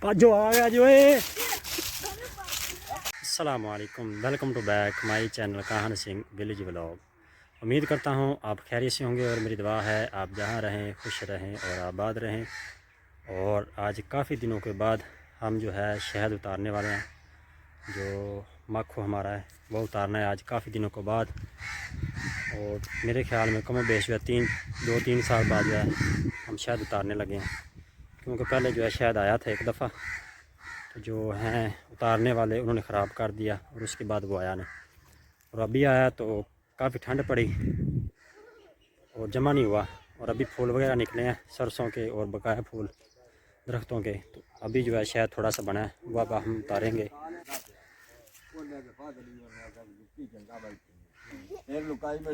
पाजो आ गया जो है। अस्सलाम वालेकुम, welcome to back my channel Kahan Singh village vlog. उम्मीद करता हूँ आप खैरियत से होंगे और मेरी दुआ है आप जहाँ रहें खुश रहें और आबाद रहें। और आज काफ़ी दिनों के बाद हम जो है शहद उतारने वाले हैं। जो मक्खू हमारा है वो उतारना है आज काफ़ी दिनों के बाद। और मेरे ख्याल में कम बेश 2-3 साल बाद जो है हम शहद उतारने लगे हैं। क्योंकि पहले जो है शहद आया था एक दफ़ा, तो जो हैं उतारने वाले उन्होंने ख़राब कर दिया और उसके बाद वो आया नहीं। और अभी आया तो काफ़ी ठंड पड़ी और जमा नहीं हुआ। और अभी फूल वगैरह निकले हैं सरसों के और बकाया फूल दरख्तों के। तो अभी जो है शायद थोड़ा सा बना है वो अब हम उतारेंगे।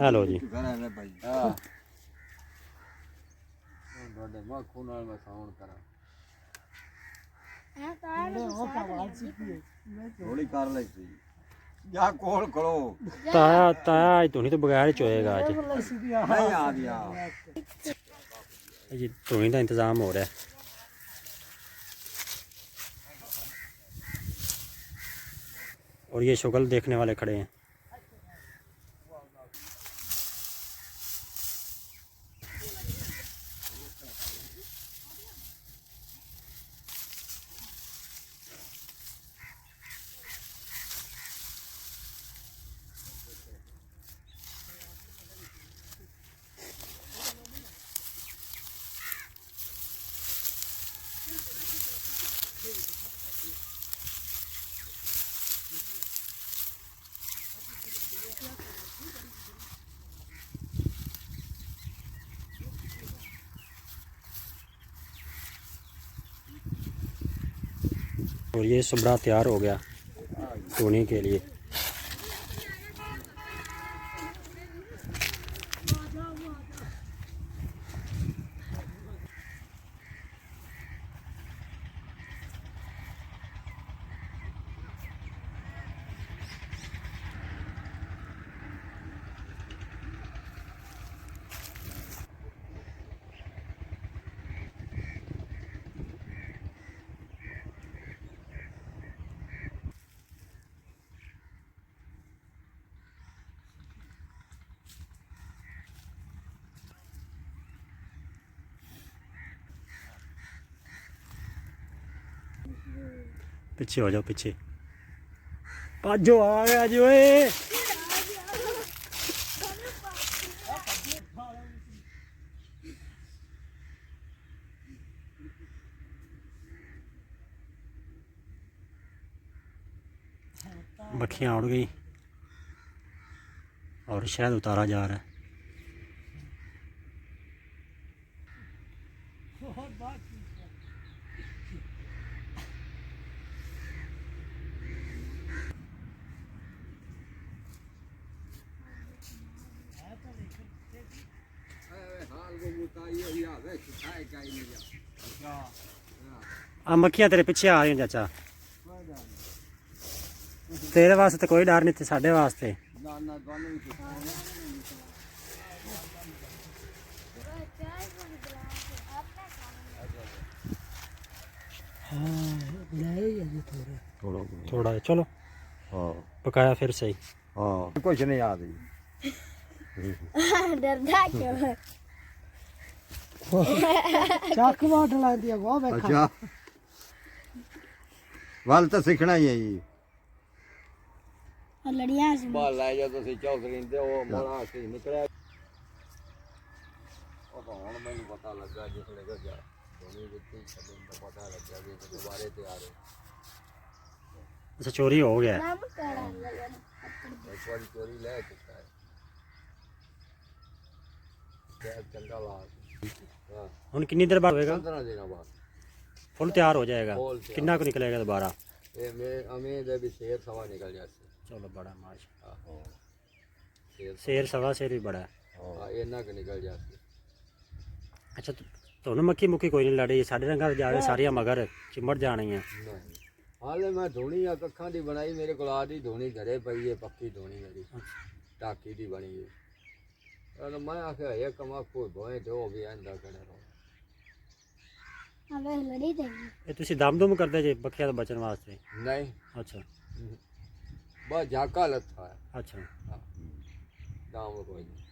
हेलो जी। ताया ताया आज धोनी तो बगैर चोएगा आज। जी धोनी का इंतज़ाम हो रहा है। और ये शुगल देखने वाले खड़े हैं। और ये सुबड़ा तैयार हो गया धोने के लिए। पीछे हो जाओ, पीछे पाजो आ गया जो है। मक्खियाँ उड़ गई और शहद उतारा जा रहा है। मक्खियाँ तेरे पीछे आ रही हैं चाचा। तेरे वास्ते तो कोई डर नहीं थे, साढ़े वास्ते थोड़ा चलो। हाँ पकाया फिर सही। हाँ कुछ नहीं याद डरदा क्यों चाक मार ला दिया वो मैं। अच्छा वाल तो सीखना ही है ये लड़ियां से बाल ले जा ਤੁਸੀਂ ਚੌਧਰੀ ਤੇ ਉਹ ਮਾਰਾ ਕੇ ਨਿਕਲਿਆ। ਉਹ ਤਾਂ ਹੁਣ ਮੈਨੂੰ ਪਤਾ ਲੱਗਾ ਜਿਸ ਵੇਲੇ ਗਿਆ ਦੋਨੇ ਦਿੱਤੀ ਛੱਡਣ ਦਾ ਪਤਾ ਲੱਗਾ ਵੀ ਦੁਬਾਰੇ ਤੇ ਆ ਰਹੇ। अच्छा चोरी हो गया एक बार चोरी ले चुका है। चंगा ला ਹੁਣ कितनी देर बाद होएगा? 15 दिनों बाद फुल तैयार हो जाएगा। कितना को निकलेगा दोबारा? ये मैं उम्मीद है भी शेर सवा निकल जाए। चलो बड़ा माशा शेर सवा शेर भी बड़ा है। इन्ना के निकल जाती। अच्छा तो मक्खी मुक्खी कोई नहीं लड़ी साढ़े रंगा जावे सारिया मगर चिमड़ जानी है। हाले मैं धोनी कखा की बनाई मेरे को आदि धोनी घरे पई है पक्की धोनी मेरी टाकी की बनी है। मैं आख्या एक मक्खू भोए जो भी आंदा करे ਹਾਂ ਵੇ ਲੜੀ ਤੇ ਇਹ ਤੁਸੀਂ ਦਮ ਕਰਦੇ ਜੇ ਬੱਖੀਆਂ ਤੋਂ ਬਚਣ ਵਾਸਤੇ? ਨਹੀਂ ਅੱਛਾ ਬਸ ਝਾਕਾ ਲੱਥਾ ਹੈ। ਅੱਛਾ। ਹਾਂ ਦਾਮ ਕੋਈ ਨਹੀਂ,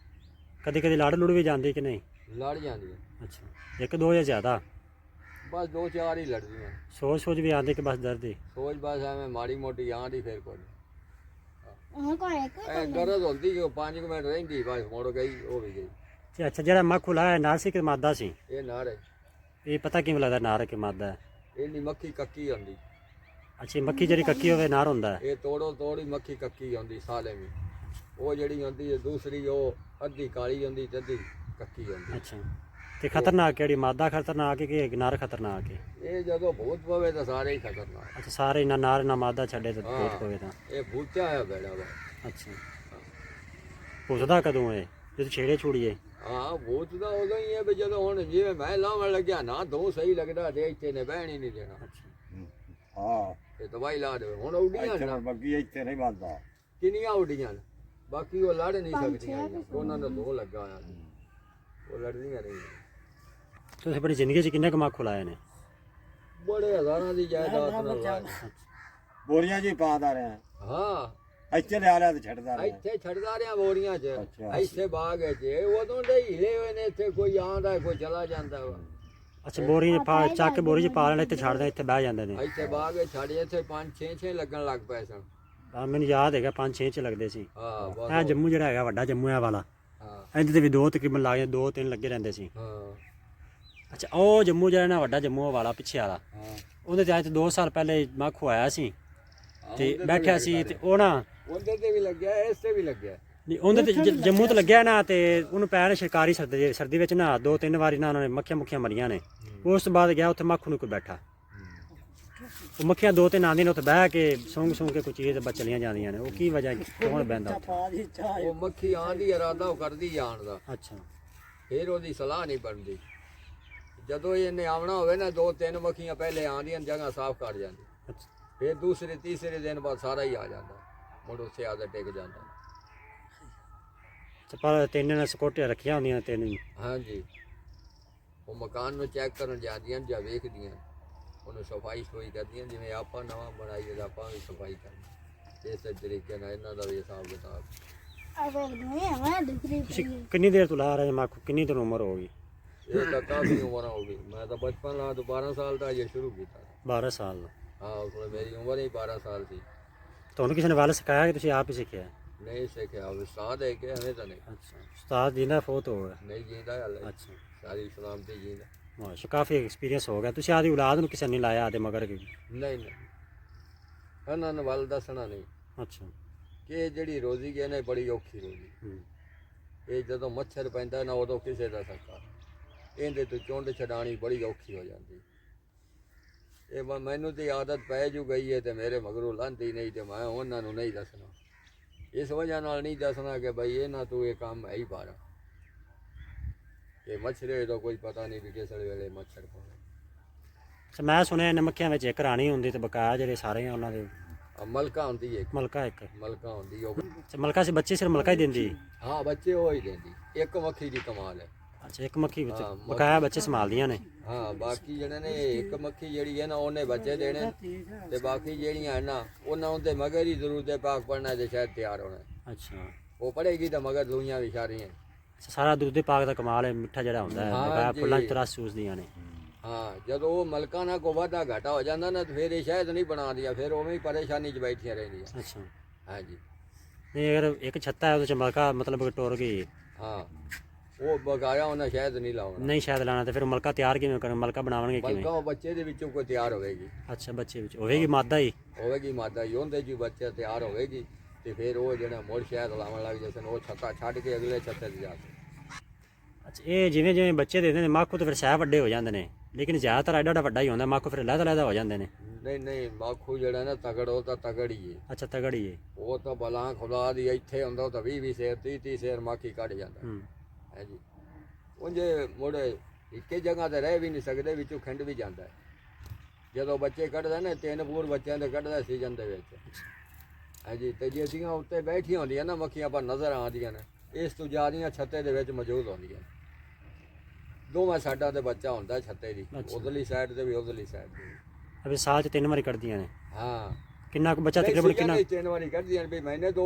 ਕਦੀ ਕਦੀ ਲੜ ਲੁੜ ਵੀ ਜਾਂਦੀ ਕਿ ਨਹੀਂ? ਲੜ ਜਾਂਦੀ ਹੈ। ਅੱਛਾ, ਇੱਕ ਦੋ ਜਾਂ ਜ਼ਿਆਦਾ? ਬਸ ਦੋ ਚਾਰ ਹੀ ਲੜਦੀਆਂ। ਸੋਚ ਵੀ ਆਉਂਦੀ ਕਿ ਬਸ ਦਰਦ ਹੀ? ਸੋਚ ਬਸ ਐਵੇਂ ਮਾੜੀ ਮੋਟੀ ਆਂਦੀ ਫਿਰ ਕੋਈ ਉਹ ਕੋਈ ਇੱਕ ਐ ਗਰਜ ਹੁੰਦੀ ਕਿ 5 ਮਿੰਟ ਰਹਿੰਦੀ ਬਸ ਮੁੜ ਗਈ, ਉਹ ਵੀ ਗਈ। ਤੇ ਅੱਛਾ, ਜਿਹੜਾ ਮੱਖੂ ਲਾਇਆ ਨਾਲ ਸੀ ਕਿ ਮਾਦਾ ਸੀ? ਇਹ ਨਾਰ ਹੈ, ਇਹ ਪਤਾ ਕਿਵੇਂ ਲੱਗਦਾ ਨਾਰ ਹੈ ਕਿ ਮਾਦਾ ਹੈ? ਇਹਨੀ ਮੱਖੀ ਕੱਕੀ ਹੁੰਦੀ। ਅੱਛਾ, ਇਹ ਮੱਖੀ ਜਿਹੜੀ ਕੱਕੀ ਹੋਵੇ ਨਾਰ ਹੁੰਦਾ ਹੈ? ਇਹ ਤੋੜੋ ਤੋੜੀ ਮੱਖੀ ਕੱਕੀ ਹੁੰਦੀ ਸਾਲੇ ਵੀ। ਉਹ ਜਿਹੜੀ ਹੁੰਦੀ ਹੈ ਦੂਸਰੀ, ਉਹ ਅੱਧੀ ਕਾਲੀ ਹੁੰਦੀ ਤੇ ਅੱਧੀ ਕੱਕੀ ਹੁੰਦੀ। ਅੱਛਾ, ਤੇ ਖਤਰਨਾਕ ਕਿਹੜੀ, ਮਾਦਾ ਖਤਰਨਾਕ ਹੈ ਕਿ ਨਾਰ ਖਤਰਨਾਕ ਹੈ? ਇਹ ਜਦੋਂ ਭੂਤ ਪਵੇ ਤਾਂ ਸਾਰੇ ਹੀ ਖਤਰਨਾਕ। ਅੱਛਾ, ਸਾਰੇ ਨਾ ਨਾਰ ਨਾ ਮਾਦਾ ਛੱਡੇ ਤਾਂ ਭੂਤ ਪਵੇ ਤਾਂ? ਇਹ ਭੂਤਿਆ ਹੋਇਆ ਬੈੜਾ ਵਾ। ਅੱਛਾ, ਭੁੱਜਦਾ ਕਦੋਂ ਹੈ? ਜਦੋਂ ਛੇੜੇ ਛੁੜੀਏ? ਹਾਂ ਭੂਤ ਦਾ ਉਦੋਂ ਹੀ ਹੈ ਵੀ ਜਦੋਂ ਹੁਣ ਜਿਵੇਂ ਮੈਂ ਲਾਉਣ ਲੱਗਿਆ ਨਾ ਦੋ ਸਹੀ ਲੱਗਦਾ ਤੇ ਇੱਥੇ ਨੇ ਬਹਿਣ ਹੀ ਨਹੀਂ ਦੇਣਾ। ਹਾਂ ਤੇ ਦਵਾਈ ਲਾ ਦੇ ਹੁਣ ਉੱਡੀਆਂ ਇੱਥੇ ਨਾ ਬੱਗੀ ਇੱਥੇ ਨਹੀਂ ਬੰਦਾ। ਕਿੰਨੀਆਂ ਉੱਡੀਆਂ ਨੇ, ਬਾਕੀ ਉਹ ਲੜ ਨਹੀਂ ਸਕਦੀਆਂ। ਉਹਨਾਂ ਦਾ ਦੋ ਲੱਗਾ ਹੋਇਆ ਸੀ, ਉਹ ਲੜਦੀਆਂ ਨਹੀਂ। ਤੁਸੀਂ ਆਪਣੀ ਜ਼ਿੰਦਗੀ 'ਚ ਕਿੰਨੇ ਕੁ ਮੱਖੂ ਲਾਏ ਨੇ? ਬੜੇ ਹਜ਼ਾਰਾਂ ਦੀ ਜਾਇਦਾਦ ਨਾਲ ਲਾਇਆ। ਬੋਰੀਆਂ ਜੀ ਪਾਉਂਦਾ ਰਿਹਾ, ਹਾਂ ਇੱਥੇ ਲਿਆ ਲਿਆ ਤੇ ਛੱਡਦਾ ਰਿਹਾ। ਇੱਥੇ ਛੱਡਦਾ ਰਿਹਾ ਬੋਰੀਆਂ 'ਚ, ਅੱਛਾ। ਇੱਥੇ ਬਾਗ 'ਚ ਉਦੋਂ ਦੇ ਹੀਲੇ ਹੋਏ ਨੇ। ਇੱਥੇ ਕੋਈ ਆਉਂਦਾ ਕੋਈ ਚਲਾ ਜਾਂਦਾ ਵਾ। ਅੱਛਾ, ਬੋਰੀ 'ਚ ਪਾ ਚੱਕ ਕੇ ਬੋਰੀ 'ਚ ਪਾ ਲੈਣ, ਇੱਥੇ ਛੱਡਦੇ, ਇੱਥੇ ਬਹਿ ਜਾਂਦੇ ਨੇ? ਇੱਥੇ ਬਾਗ 'ਚ ਛੱਡ, ਇੱਥੇ 5-6 ਲੱਗਣ ਲੱਗ ਪਏ ਸਨ। ਆ ਮੈਨੂੰ ਯਾਦ ਹੈਗਾ 5-6 ਚ ਲੱਗਦੇ ਸੀ। ਹਾਂ ਬਸ ਇਹ ਜੰਮੂ ਜਿਹੜਾ ਹੈਗਾ ਵੱਡਾ ਜੰਮੂ ਇਹ ਵਾਲਾ, ਹਾਂ ਇਹਦੇ ਤੇ ਵੀ ਦੋ ਤਕਰੀਬਨ ਲਾ ਕੇ 2-3 ਲੱਗੇ ਰਹਿੰਦੇ ਸੀ। ਹਾਂ ਅੱਛਾ, ਉਹ ਜੰਮੂ ਜਿਹੜਾ ਨਾ ਵੱਡਾ ਜੰਮੂ ਵਾਲਾ ਪਿੱਛੇ ਵਾਲਾ, ਹਾਂ ਉਹਦੇ ਤੇ ਅੱਜ ਤੋਂ 2 ਸਾਲ ਪਹਿਲੇ ਮੱਖੂ ਆਇਆ ਸੀ ਤੇ ਉਹਦੇ ਬੈਠਿਆ ਸੀ ਤੇ ਉਹ ਨਾ ਉਹਦੇ ਤੇ ਵੀ ਲੱਗਿਆ, ਇਸ ਤੇ ਵੀ ਲੱਗਿਆ। ਨਹੀਂ, ਉਹਦੇ ਤੇ ਜੰਮੂ ਤੇ ਲੱਗਿਆ ਨਾ, ਤੇ ਉਹਨੂੰ ਪੈਣ ਸ਼ਿਕਾਰੀ ਸਰਦੀ ਵਿੱਚ ਨਾ 2-3 ਵਾਰੀ ਨਾ ਉਹਨਾਂ ਨੇ ਮੱਖੀਆਂ ਮੁੱਖੀਆਂ ਮਰੀਆਂ ਨੇ। ਉਸ ਤੋਂ ਬਾਅਦ ਗਿਆ ਉੱਥੇ ਮੱਖੂ ਨੂੰ ਕੋਈ ਬੈਠਾ, ਉਹ ਮੱਖੀਆਂ 2-3 ਆਉਂਦੀਆਂ ਨੇ, ਉੱਥੇ ਬਹਿ ਕੇ ਸੁੰਘ ਕੇ ਕੋਈ ਚੀਜ਼ ਬਚਲੀਆਂ ਜਾਂਦੀਆਂ ਨੇ। ਉਹ ਕੀ ਵਜ੍ਹਾ, ਕੌਣ ਬਹਿੰਦਾ ਉੱਥੇ? ਉਹ ਮੱਖੀ ਆਂਦੀ ਇਰਾਦਾ ਉਹ ਕਰਦੀ ਜਾਣ ਦਾ, ਅੱਛਾ, ਫਿਰ ਉਹਦੀ ਸਲਾਹ ਨਹੀਂ ਬਣਦੀ। ਜਦੋਂ ਇਹਨੇ ਆਉਣਾ ਹੋਵੇ ਨਾ 2-3 ਮੱਖੀਆਂ ਪਹਿਲੇ ਆਉਂਦੀਆਂ, ਜਗ੍ਹਾ ਸਾਫ਼ ਕਰ ਜਾਂਦੀ। ਅੱਛਾ, ਫਿਰ ਦੂਸਰੇ ਤੀਸਰੇ ਦਿਨ ਬਾਅਦ ਸਾਰਾ ਹੀ ਆ ਜਾਂਦਾ, ਮੁੜ ਉੱਥੇ ਆ ਕੇ ਟਿਕ ਜਾਂਦਾ। ਤੇ ਪਰ 3 ਨੇ ਸਕੋਟੀਆਂ ਰੱਖੀਆਂ ਹੁੰਦੀਆਂ 3। ਹਾਂਜੀ, ਉਹ ਮਕਾਨ ਨੂੰ ਚੈੱਕ ਕਰਨ ਜਾਂਦੀਆਂ ਜਾਂ ਵੇਖਦੀਆਂ, ਉਹਨੂੰ ਸਫਾਈ ਸਫਾਈ ਕਰਦੀਆਂ। ਜਿਵੇਂ ਆਪਾਂ ਨਵਾਂ ਬਣਾਈਏ ਤਾਂ ਆਪਾਂ ਵੀ ਸਫਾਈ ਕਰਨੀ, ਇਸੇ ਤਰੀਕੇ ਨਾਲ ਇਹਨਾਂ ਦਾ ਵੀ ਹਿਸਾਬ ਕਿਤਾਬ। ਆ ਵੇ ਮੈਂ ਦੁਖਰੀ ਤੁਸੀਂ ਕਿੰਨੀ ਦੇਰ ਤੋਂ ਲਾ ਰਹੇ ਮੱਖੂ? ਕਿੰਨੀ ਤੁਹਾਨੂੰ ਉਮਰ ਹੋ ਗਈ? ਇਹ ਤਾਂ ਕਾਫੀ ਉਮਰ ਹੋ ਗਈ। ਮੈਂ ਤਾਂ ਬਚਪਨ ਨਾਲ 12 ਸਾਲ ਦਾ ਇਹ ਸ਼ੁਰੂ ਕੀਤਾ। 12 ਸਾਲ ਦਾ? ਹਾਂ, ਉਸ ਵੇਲੇ ਮੇਰੀ ਉਮਰ ਹੀ 12 ਸਾਲ ਸੀ। ਤੁਹਾਨੂੰ ਕਿਸੇ ਨੇ ਵੱਲ ਸਿਖਾਇਆ ਕਿ ਤੁਸੀਂ ਆਪ ਹੀ ਸਿੱਖਿਆ? ਨਹੀਂ ਸਿੱਖਿਆ, ਉਸਤਾਦ ਹੈ ਕਿ ਐਵੇਂ ਤਾਂ ਨਹੀਂ। ਅੱਛਾ, ਉਸਤਾਦ ਜਿੰਦਾ ਫੋਤ ਹੋ ਗਿਆ? ਨਹੀਂ ਜੀਂਦਾ ਹਾਲੇ, ਅੱਛਾ, ਸਾਰੀ ਸਲਾਮਤੀ ਜੀਂਦਾ। ਮਾਸ਼ਾ, ਕਾਫੀ ਐਕਸਪੀਰੀਅੰਸ ਹੋ ਗਿਆ। ਤੁਸੀਂ ਆਦੀ ਔਲਾਦ ਨੂੰ ਕਿਸੇ ਨੇ ਲਾਇਆ ਆਦੇ ਮਗਰ ਕਿ? ਨਹੀਂ ਨਹੀਂ, ਇਹਨਾਂ ਨੂੰ ਵੱਲ ਦੱਸਣਾ ਨਹੀਂ ਅੱਛਾ, ਕਿ ਇਹ ਜਿਹੜੀ ਰੋਜ਼ੀ ਹੈ ਨਾ, ਇਹ ਬੜੀ ਔਖੀ ਰੋਜ਼ੀ। ਹੂੰ, ਇਹ ਜਦੋਂ ਮੱਛਰ ਪੈਂਦਾ ਨਾ, ਉਦੋਂ ਕਿਸੇ ਦਾ ਸਕਾ ਇਹਦੇ ਤੋਂ ਚੁੰਡ ਛਡਾਣੀ ਬੜੀ ਔਖੀ ਹੋ ਜਾਂਦੀ। ਇਹ ਮੈਨੂੰ ਤੇ ਆਦਤ ਪੈ ਜੂ ਗਈ ਹੈ ਤੇ ਮੇਰੇ ਮਗਰੋਂ ਲਾਂਦੀ ਨਹੀਂ, ਤੇ ਮੈਂ ਉਹਨਾਂ ਨੂੰ ਨਹੀਂ ਦੱਸਣਾ। ਇਸ ਵਜ੍ਹਾ ਨਾਲ ਨਹੀਂ ਦੱਸਣਾ ਕਿ ਬਈ ਇਹ ਨਾ ਤੂੰ ਇਹ ਕੰਮ ਹੈ ਹੀ ਬਾਰਾ, ਇਹ ਮੱਛਰੇ ਦਾ ਕੋਈ ਪਤਾ ਨਹੀਂ ਵੀ ਕਿਸ ਵੇਲੇ ਮੱਛਰ ਪਾਉਣਾ। ਅੱਛਾ, ਮੈਂ ਸੁਣਿਆ ਇਹਨਾਂ ਮੱਖੀਆਂ ਵਿੱਚ ਇੱਕ ਰਾਣੀ ਹੁੰਦੀ ਤੇ ਬਕਾਇਆ ਜਿਹੜੇ ਸਾਰੇ ਆ ਉਹਨਾਂ ਦੇ ਮਲਕਾ ਹੁੰਦੀ ਹੈ, ਮਲਕਾ ਇੱਕ? ਮਲਕਾ ਹੁੰਦੀ ਉਹ। ਅੱਛਾ, ਮਲਕਾ ਸੀ ਬੱਚੇ ਸਿਰ ਮਲਕਾ ਹੀ ਦਿੰਦੀ? ਹਾਂ, ਬੱਚੇ ਉਹ ਹੀ ਦਿੰਦੀ। ਇੱਕ ਮੱਖੀ ਦੀ ਕਮਾਲ ਹੈ। ਅੱਛਾ, ਇੱਕ ਮੱਖੀ ਵਿੱਚ ਹਾਂ, ਬਕਾਇਆ ਬੱਚੇ ਸੰਭਾਲਦੀਆਂ ਨੇ? ਹਾਂ, ਬਾਕੀ ਜਿਹੜੇ ਨੇ ਇੱਕ ਮੱਖੀ ਜਿਹੜੀ ਹੈ ਨਾ, ਉਹਨੇ ਬੱਚੇ ਦੇਣੇ, ਤੇ ਬਾਕੀ ਜਿਹੜੀਆਂ ਹਨ ਨਾ, ਉਹਨਾਂ ਉਹਦੇ ਮਗਰ ਹੀ ਜ਼ਰੂਰ ਦੇ ਪਾਕ ਪੜਨਾ ਤੇ ਸ਼ਾਇਦ ਤਿਆਰ ਹੋਣਾ। ਅੱਛਾ, ਉਹ ਪੜੇਗੀ ਤਾਂ ਮਗਰ ਦੁਨੀਆਂ ਵੀ ਸਾਰੀਆਂ। ਸਾਰਾ ਦੁੱਧ ਦੇ ਪਾਕ ਦਾ ਕਮਾਲ ਹੈ, ਮਿੱਠਾ ਜਿਹੜਾ ਹੁੰਦਾ ਹੈ, ਹਾਂ ਬਕਾਇਆ ਜੀ। ਫੁੱਲਾਂ 'ਚ ਰਸ ਚੂਸਦੀਆਂ ਨੇ। ਹਾਂ, ਜਦੋਂ ਉਹ ਮਲਕਾਂ ਨਾਲ ਕੋ ਵਾਧਾ ਘਾਟਾ ਹੋ ਜਾਂਦਾ ਨਾ, ਤੇ ਫਿਰ ਇਹ ਸ਼ਾਇਦ ਨਹੀਂ ਬਣਾਉਂਦੀਆਂ, ਫਿਰ ਉਵੇਂ ਹੀ ਪਰੇਸ਼ਾਨੀ 'ਚ ਬੈਠੀਆਂ ਰਹਿੰਦੀਆਂ। ਅੱਛਾ, ਹਾਂਜੀ, ਨਹੀਂ ਅਗਰ ਇੱਕ ਛੱਤਾ ਹੈ ਉਹਦੇ 'ਚ ਮਲਕਾ ਮਤਲਬ ਟੁਰ ਗਈ, ਹਾਂ, ਉਹ ਬਗਾਇਆ ਉਹਨਾਂ ਸ਼ਾਇਦ ਨਹੀਂ ਲਾਉਣਾ। ਨਹੀਂ ਸ਼ਾਇਦ ਲਾਣਾ, ਤੇ ਫਿਰ ਮਲਕਾ ਤਿਆਰ ਕਿਵੇਂ ਕਰਨ? ਮਲਕਾ ਬਣਾਉਣਗੇ ਮਲਕਾ ਕਿਵੇਂ? ਉਹ ਬੱਚੇ ਦੇ ਵਿੱਚੋਂ ਕੋਈ ਤਿਆਰ ਹੋਵੇਗੀ। ਅੱਛਾ, ਬੱਚੇ ਵਿੱਚ ਹੋਵੇਗੀ ਮਾਦਾ ਹੀ? ਹੋਵੇਗੀ ਮਾਦਾ ਹੀ, ਉਹਦੇ 'ਚ ਹੀ ਬੱਚਾ ਤਿਆਰ ਹੋਵੇਗੀ, ਤੇ ਫਿਰ ਉਹ ਜਿਹੜਾ ਮੁੜ ਸ਼ਾਇਦ ਲਾਉਣ ਲੱਗ ਜਾਂਦੇ, ਉਹ ਛੱਤਾ ਛੱਡ ਕੇ ਅਗਲੇ ਛੱਤੇ 'ਤੇ ਜਾ ਕੇ। ਅੱਛਾ, ਇਹ ਜਿਵੇਂ ਜਿਵੇਂ ਬੱਚੇ ਦੇ ਦਿੰਦੇ ਨੇ ਮੱਖੂ ਤੇ ਫਿਰ ਸਹਿ ਵੱਡੇ ਹੋ ਜਾਂਦੇ ਨੇ, ਲੇਕਿਨ ਜ਼ਿਆਦਾਤਰ ਐਡਾ ਵੱਡਾ ਹੀ ਹੁੰਦਾ ਮੱਖੂ, ਫਿਰ ਲਹਿਦਾ ਹੋ ਜਾਂਦੇ ਨੇ। ਨਹੀਂ ਨਹੀਂ, ਮਾਖੂ ਜਿਹੜਾ ਨਾ ਤਗੜ, ਉਹ ਤਾਂ ਤਗੜ ਹੀ ਹੈ। ਅੱਛਾ, ਤਗੜੀ ਹੈ? ਉਹ ਤਾਂ ਬਲਾਂ ਖੁਦਾ ਦੀ ਇੱਥੇ ਹੁੰਦਾ ਤਾਂ 20 ਸੇਰ 30 ਸੇਰ ਮਾਖੀ ਕੱਢ ਜਾਂਦਾ ਹੂੰ, ਹੈ ਜੀ। ਉਂਝੇ ਮੁੜੇ ਇੱਕੇ ਜਗ੍ਹਾ ਤੇ ਰਹਿ ਵੀ ਨਹੀਂ ਸਕਦੇ, ਵਿੱਚੋਂ ਖਿੰਡ ਵੀ ਜਾਂਦਾ ਹੈ। ਜਦੋਂ ਬੱਚੇ ਕੱਢਦਾ ਨਾ, 3 ਪੂਰ ਬੱਚਿਆਂ ਦੇ ਕੱਢਦਾ ਸੀਜ਼ਨ ਦੇ ਵਿੱਚ ਹੈ ਜੀ। ਤੇ ਜਿਹੜੀਆਂ ਉੱਤੇ ਬੈਠੀਆਂ ਹੁੰਦੀਆਂ ਨਾ ਮੱਖੀਆਂ, ਪਰ ਨਜ਼ਰ ਆਉਂਦੀਆਂ ਨੇ, ਇਸ ਤੋਂ ਜ਼ਿਆਦੀਆਂ ਛੱਤੇ ਦੇ ਵਿੱਚ ਮੌਜੂਦ ਹੁੰਦੀਆਂ। ਦੋਵਾਂ ਸਾਈਡਾਂ ਤੇ ਬੱਚਾ ਹੁੰਦਾ ਛੱਤੇ ਦੀ, ਅੱਛਾ। ਉਧਰਲੀ ਸਾਈਡ ਤੇ ਵੀ ਉਧਰਲੀ ਸਾਈਡ ਤੇ ਵੀ। ਅਬੇ ਸਾਲ 'ਚ 3 ਵਾਰੀ ਕੱਢਦੀਆਂ ਨੇ। ਹਾਂ ਕਿੰਨਾ ਕੁ ਬੱਚਾ ਨਹੀਂ, ਤਕਰੀਬਨ ਸੀਜ਼ਨ ਕਿੰਨਾ ਵਿੱਚ 3 ਵਾਰੀ ਕੱਢਦੀਆਂ ਵੀ ਮਹੀਨੇ 2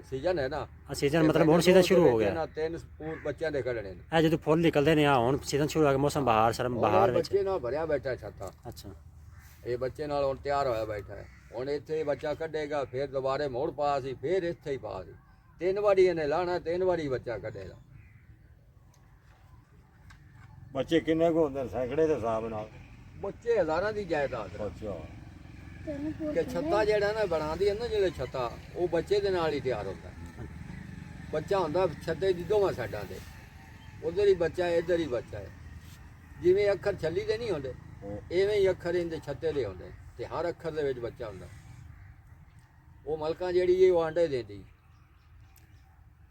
ਸੀਜ਼ਨ ਹੈ ਨਾ। ਸੀਜ਼ਨ ਮਤਲਬ ਹੁਣ ਸੀਜ਼ਨ ਸ਼ੁਰੂ ਹੋ ਗਿਆ। 3 ਬੱਚਿਆਂ ਦੇ ਕੱਢਣੇ ਨੇ। ਇਹ ਜਦੋਂ ਫੁੱਲ ਨਿਕਲਦੇ ਨੇ ਆ ਹੁਣ ਸੀਜ਼ਨ ਸ਼ੁਰੂ ਹੋ ਗਿਆ, ਮੌਸਮ ਬਹਾਰ ਸ਼ਰਮ ਬਹਾਰ ਵਿੱਚ। ਬੱਚੇ ਨਾਲ ਭਰਿਆ ਬੈਠਾ ਛੱਤਾ, ਅੱਛਾ ਇਹ ਬੱਚੇ ਨਾਲ ਹੁਣ ਤਿਆਰ ਹੋਇਆ ਬੈਠਾ ਹੈ। ਹੁਣ ਇੱਥੇ ਬੱਚਾ ਕੱਢੇਗਾ, ਫਿਰ ਦੁਬਾਰੇ ਮੋੜ ਪਾ ਸੀ, ਫਿਰ ਇੱਥੇ ਹੀ ਪਾ ਸੀ। 3 ਵਾਰੀ ਇਹਨੇ ਲਾਣਾ, 3 ਵਾਰੀ ਬੱਚਾ ਕੱਢੇਗਾ। ਬੱਚੇ ਕਿੰਨੇ ਕੁ ਹੁੰਦੇ ਨੇ? ਸੈਂਕੜੇ ਦੇ ਹਿਸਾਬ ਨਾਲ। ਬੱਚੇ ਹਜ਼ਾਰਾਂ ਦੀ ਜਾਇਦਾਦ ਹੈ। ਅੱਛਾ ਤੈਨੂੰ ਕਿ ਛੱਤਾ ਜਿਹੜਾ ਨਾ ਬਣਾਉਂਦੀ ਹੈ ਨਾ ਜਿਹੜੇ ਛੱਤਾ, ਉਹ ਬੱਚੇ ਦੇ ਨਾਲ ਹੀ ਤਿਆਰ ਹੁੰਦਾ। ਬੱਚਾ ਹੁੰਦਾ ਛੱਤੇ ਦੀ ਦੋਵਾਂ ਸਾਈਡਾਂ ਤੇ, ਉਧਰ ਹੀ ਬੱਚਾ ਹੈ, ਇੱਧਰ ਹੀ ਬੱਚਾ ਹੈ। ਜਿਵੇਂ ਅੱਖਰ ਛੱਲੀ ਦੇ ਨਹੀਂ ਹੁੰਦੇ, ਇਵੇਂ ਹੀ ਅੱਖਰ ਇਹਦੇ ਛੱਤੇ ਦੇ ਹੁੰਦੇ, ਤੇ ਹਰ ਅੱਖਰ ਦੇ ਵਿੱਚ ਬੱਚਾ ਹੁੰਦਾ। ਉਹ ਮਲਕਾਂ ਜਿਹੜੀ ਹੈ ਉਹ ਆਂਡੇ ਦਿੰਦੀ,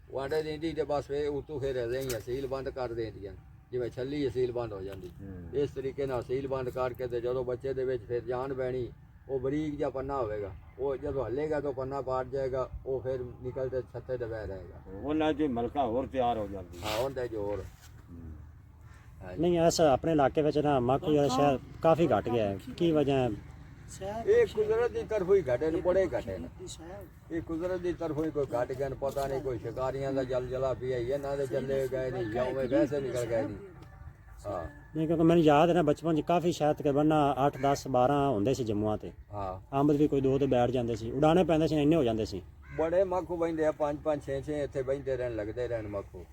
ਉਹ ਆਂਡੇ ਦਿੰਦੀ ਤੇ ਬਸ ਫਿਰ ਉਤੋਂ ਫਿਰ ਰਹੀ ਅਸੀਲ ਬੰਦ ਕਰ ਦਿੰਦੀਆਂ, ਜਿਵੇਂ ਛੱਲੀ ਅਸੀਲ ਬੰਦ ਹੋ ਜਾਂਦੀ। ਇਸ ਤਰੀਕੇ ਨਾਲ ਅਸੀਲ ਬੰਦ ਕਰਕੇ ਤੇ ਜਦੋਂ ਬੱਚੇ ਦੇ ਵਿੱਚ ਫਿਰ ਜਾਨ ਪੈਣੀ, ਉਹ ਬਰੀਕ ਜਿਹਾ ਪੰਨਾ ਹੋਵੇਗਾ, ਉਹ ਜਦੋਂ ਹੱਲੇਗਾ ਤਾਂ ਪੰਨਾ ਪਾਟ ਜਾਏਗਾ, ਉਹ ਫਿਰ ਨਿਕਲ ਕੇ ਛੱਤੇ ਤੇ ਬਹਿ ਰਹੇਗਾ। ਉਹਨਾਂ ਚ ਮਲਕਾ ਹੋਰ ਤਿਆਰ ਹੋ ਜਾਂਦੀ। ਹਾਂ ਹੁੰਦਾ ਜੋਰ। ਨਹੀਂ ਐਸਾ ਆਪਣੇ ਇਲਾਕੇ ਵਿੱਚ ਨਾ ਮਾਖੂ ਦਾ ਸ਼ਹਿਰ ਕਾਫੀ ਘਟ ਗਿਆ ਹੈ। ਕੀ ਵਜ੍ਹਾ ਹੈ? ਇਹ ਕੁਦਰਤ ਦੀ ਤਰਫੋਂ ਹੀ ਘਟੇ ਨੇ, ਬੜੇ ਘਟੇ ਨੇ। ਇਹ ਕੁਦਰਤ ਦੀ ਤਰਫੋਂ ਹੀ ਕੋਈ ਘਟ ਗਏ ਨੇ, ਪਤਾ ਨਹੀਂ ਕੋਈ ਸ਼ਿਕਾਰੀਆਂ ਦਾ ਜਲਾ ਪਿਆ ਹੀ ਇਹਨਾਂ ਦੇ ਚੱਲੇ ਗਏ ਨਹੀਂ, ਜਾਂ ਉਵੇਂ ਵੈਸੇ ਨਿਕਲ ਗਏ ਨਹੀਂ। ਹਾਂ ਨਹੀਂ ਕਿਉਂਕਿ ਮੈਨੂੰ ਯਾਦ ਹੈ ਨਾ ਬਚਪਨ 'ਚ ਕਾਫੀ ਸ਼ਾਇਦ ਤਕਰੀਬਨ 8 10 12 ਹੁੰਦੇ ਸੀ ਜੰਮੂਆਂ ਤੇ। ਹਾਂ ਆਮਦ ਵੀ ਕੋਈ 2 ਤੇ ਬੈਠ ਜਾਂਦੇ ਸੀ, ਉਡਾਣੇ ਪੈਂਦੇ ਸੀ, ਇੰਨੇ ਹੋ ਜਾਂਦੇ ਸੀ। ਬੜੇ ਮਾਖੂ ਬਹਿੰਦੇ ਆ, 5 5 6 6 ਇੱਥੇ ਬਹਿੰਦੇ ਰਹਿਣ, ਲੱਗਦੇ ਰਹਿਣ ਮਾਖੂ।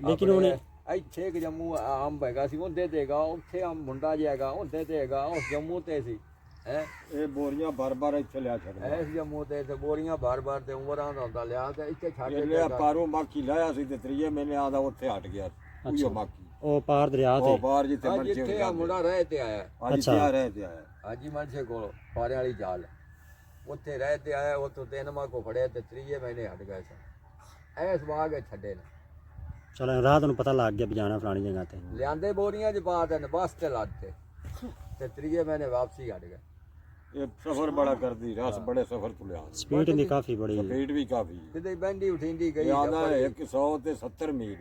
ਲੇਕਿਨ ਉਹਨੇ ਇੱਥੇ ਇੱਕ ਜੰਮੂ ਅੰਬ ਹੈਗਾ ਸੀ, ਉਹਦੇ ਤੇ ਹੈਗਾ, ਉੱਥੇ ਅੰਬ ਮੁੰਡਾ ਜਿਹਾ ਹੈਗਾ, ਉਹਦੇ ਤੇ ਹੈਗਾ, ਉਸ ਜੰਮੂ ਤੇ ਸੀ ਹੈ। ਇਹ ਬੋਰੀਆਂ ਬਾਰ-ਬਾਰ ਇੱਥੇ ਲਿਆ ਛੱਡਦਾ। ਇਸ ਜੰਮੂ ਤੇ ਬੋਰੀਆਂ ਬਾਰ-ਬਾਰ ਤੇ ਉਮਰਾਂ ਦਾ ਹੁੰਦਾ ਲਿਆ ਤੇ ਇੱਥੇ ਛੱਡ ਕੇ ਲਿਆ ਪਾਰੋਂ ਮਾਕੀ ਲਾਇਆ ਸੀ ਤੇ 3 ਮਹੀਨੇ ਆਉਂਦਾ ਉੱਥੇ ਹਟ ਗਿਆ। ਉਹ ਮਾਕੀ ਉਹ ਪਾਰ ਦਰਿਆ ਉਹ ਤੇ ਬਾਹਰ ਜਿੱਥੇ ਅੱਜ ਮਰਜ਼ੀ ਇੱਥੇ ਆ ਮੁੰਡਾ ਰਹਿ ਤੇ ਆਇਆ, ਅੱਜ ਤਿਆਰ ਹੈ ਤੇ ਆਇਆ। ਹਾਜੀ ਮਨਸੇ ਕੋਲ ਪਾਰਿਆਂ ਵਾਲੀ ਜਾਲ, ਉੱਥੇ ਰਹਿ ਤੇ ਆਇਆ। ਉੱਥੋਂ 3 ਮਾਹ ਕੋ ਫੜਿਆ ਤੇ 3 ਮਹੀਨੇ ਹਟ ਗਏ ਸਨ। ਐਸ ਵਾਗ ਛੱਡੇ ਨੇ, ਚਲੋ ਰਾਤ ਨੂੰ ਪਤਾ ਲੱਗ ਗਿਆ ਬਜਾਣਾ ਫਲਾਣੀ ਜਗ੍ਹਾ ਤੇ। ਲਿਆਂਦੇ ਬੋਰੀਆਂ ਚ ਪਾ ਦੇਣ ਬਸ ਤੇ ਲੱਦਤੇ ਤੇ 3 ਮਹੀਨੇ ਵਾਪਸੀ ਹਟ ਗਏ। ਇਹ ਸਫ਼ਰ ਬੜਾ ਕਰਦੀ, ਰਸ ਬੜੇ ਸਫ਼ਰ ਤੋਂ ਲਿਆ। ਸਪੀਡ ਦੀ ਕਾਫੀ ਬੜੀ ਹੈ। ਸਪੀਡ ਵੀ ਕਾਫੀ। ਕਿਤੇ ਬੈਂਡੀ ਉਠਿੰਦੀ ਗਈ, ਯਾਦਾ 100 ਤੇ 70 ਮੀਲ,